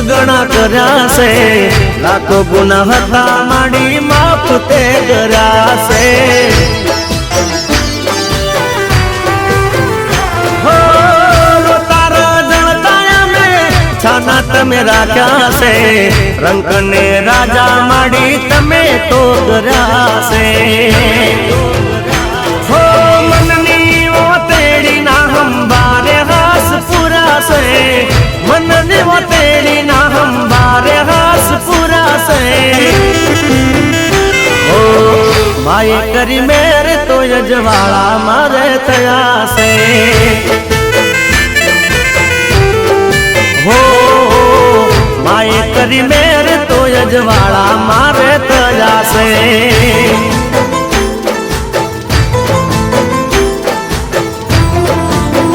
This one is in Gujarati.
ઘણા કર્યા છે, લાખો ગુના હતા માડી માફ તે કર્યા છે। છાના તમે રાખ્યા છે, રંક ને રાજા માડી તમે તો કર્યા છે। હો મનની ઓતેડી ના હંબારે હાસ પૂરા છે, મનની ઓતેડી ના હંબારે હાસ પૂરા છે। હો માય કરી મેર તો યજવાળા મારે થયા છે। हो माए करी मेरे तो यजवाड़ा मारे तजा से।